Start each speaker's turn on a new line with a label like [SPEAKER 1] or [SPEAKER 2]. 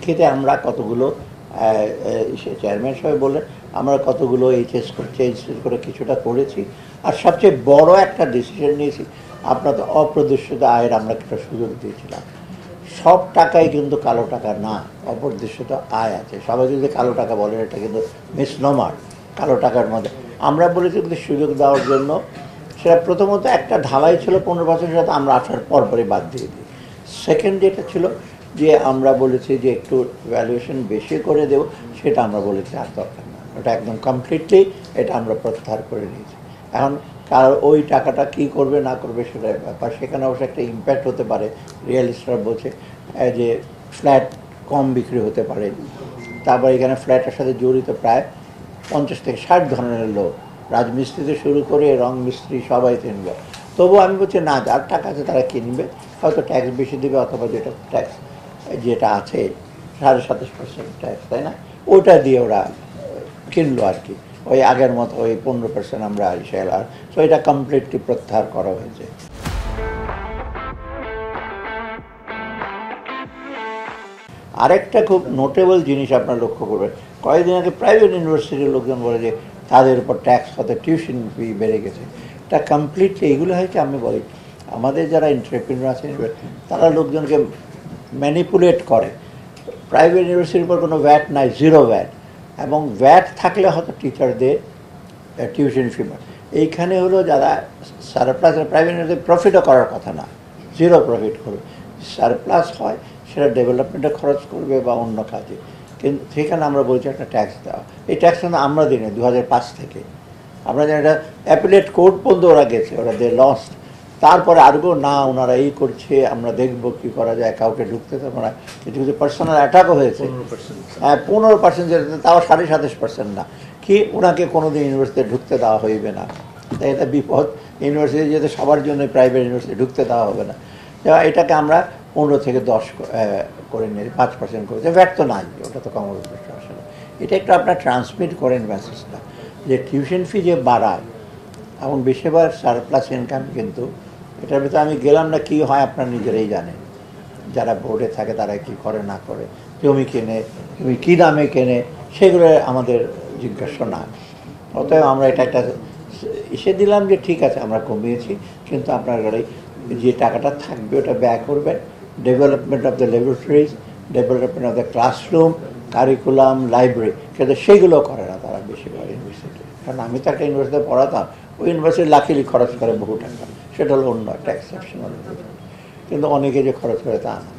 [SPEAKER 1] ক্ষেত্রে আমরা কতগুলো চেয়ারম্যান সাহেব বললেন আমরা কতগুলো চেঞ্জ করে কিছুটা করেছি। আর সবচেয়ে বড় একটা ডিসিশন নিয়েছি, আপনার তো অপ্রদর্শিত আয়ের আমরা একটা সুযোগ দিয়েছিলাম। সব টাকাই কিন্তু কালো টাকা না, অপ্রদর্শিত আয় আছে। সবাই যদি কালো টাকা বলেন এটা কিন্তু মিসনোমার। কালো টাকার মধ্যে আমরা বলেছি কিন্তু সুযোগ দেওয়ার জন্য, সেটা প্রথমত একটা ঢালাই ছিল 15 বছরের সাথে আমরা আসার পরপরই বাদ দিয়ে দিই। সেকেন্ড যেটা ছিল যে আমরা বলেছি যে একটু ভ্যালুয়েশন বেশি করে দেব, সেটা আমরা বলেছি আর দরকার না, ওটা একদম কমপ্লিটলি এটা আমরা প্রত্যাহার করে নিয়েছি। এখন কারণ ওই টাকাটা কী করবে না করবে সেটার ব্যাপার, সেখানে অবশ্য একটা ইম্প্যাক্ট হতে পারে। রিয়েলিস্টরা বলছে যে ফ্ল্যাট কম বিক্রি হতে পারে। তারপর এখানে ফ্ল্যাটের সাথে জড়িত প্রায় 50 থেকে 60 ধরনের লোক, রাজমিস্ত্রি থেকে শুরু করে রং মিস্ত্রি সবাই কিনবে। তবুও আমি বলছি না, যার টাকা আছে তারা কিনবে, হয়তো ট্যাক্স বেশি দেবে, অথবা যেটা আছে 27.5% ট্যাক্স, তাই না, ওটা দিয়ে ওরা কিনলো আর কি, ওই আগের মতো ওই 15% আমরা আর সো এটা কমপ্লিটলি প্রত্যাহার করা হয়েছে। আরেকটা খুব নোটেবল জিনিস আপনার লক্ষ্য করবেন, কয়েকদিন আগে প্রাইভেট ইউনিভার্সিটির লোকজন বলে যে তাদের উপর ট্যাক্স হতে টিউশন ফি বেড়ে গেছে। এটা কমপ্লিটলি এইগুলো হয়েছে, আমি বলি আমাদের যারা এন্টারপ্রেনিউর আছেন তারা লোকজনকে ম্যানিপুলেট করে। প্রাইভেট ইউনিভার্সিটির উপর কোনো ভ্যাট নাই, জিরো ভ্যাট, এবং ভ্যাট থাকলে হয়তো টিচারদের টিউশন ফি। এইখানে হলো যারা সারপ্লাস, প্রাইভেট ইউনিভার্সিটি প্রফিটও করার কথা না, জিরো প্রফিট করবে, সারপ্লাস হয় সেটা ডেভেলপমেন্টে খরচ করবে বা অন্য কাজে, কিন্তু সেখানে আমরা বলছি একটা ট্যাক্স দেওয়া। এই ট্যাক্সটা আমরা দিই না 2005 থেকে, আমরা জানি এটা অ্যাপিলেট কোর্ট পর্যন্ত ওরা গেছে, ওরা দে লস্ট। তারপরে আরও না ওনারা এই করছে, আমরা দেখবো কী করা যায়, কাউকে ঢুকতে দেবো না। কিছু কিছু পার্সোনাল অ্যাটাকও হয়েছে, 15%, যেটা তাও 27.5% না, কি ওনাকে কোনোদিন ইউনিভার্সিটিতে ঢুকতে দেওয়া হইবে না। তাই এটা বিপদ, ইউনিভার্সিটি যেহেতু সবার জন্য, প্রাইভেট ইউনিভার্সিটি ঢুকতে দেওয়া হবে না। এটাকে আমরা 15 থেকে 10 করে নিয়ে 5% করেছে, ভ্যাট তো নাই, ওটা তো কম আসলে। এটা একটু আপনার ট্রান্সমিট করেন মেসেজটা, যে টিউশন ফি যে বাড়ায় এবং বেশিরভাগ সারপ্লাস ইনকাম, কিন্তু এটার ভিতরে আমি গেলাম না, কি হয় আপনার নিজেরাই জানেন, যারা বোর্ডে থাকে তারা কি করে না করে, জমি কেনে, জমি কী দামে কেনে, সেগুলো আমাদের জিজ্ঞাসা না। অতএব আমরা এটা একটা এসে দিলাম যে ঠিক আছে আমরা কমিয়েছি, কিন্তু আপনার যে টাকাটা থাকবে ওটা ব্যয় করবেন development of the laboratories, development of the classroom, curriculum, library, কিন্তু সেইগুলো করে না তারা বেশিরভাগ ইউনিভার্সিটি। কারণ আমি তো একটা ইউনিভার্সিটিতে পড়াতাম, ওই ইউনিভার্সিটি লাখিলি খরচ করে বহু টাকা, সেটা হলো অন্য একটা এক্সেপশনাল, কিন্তু অনেকে যে খরচ করে তা না।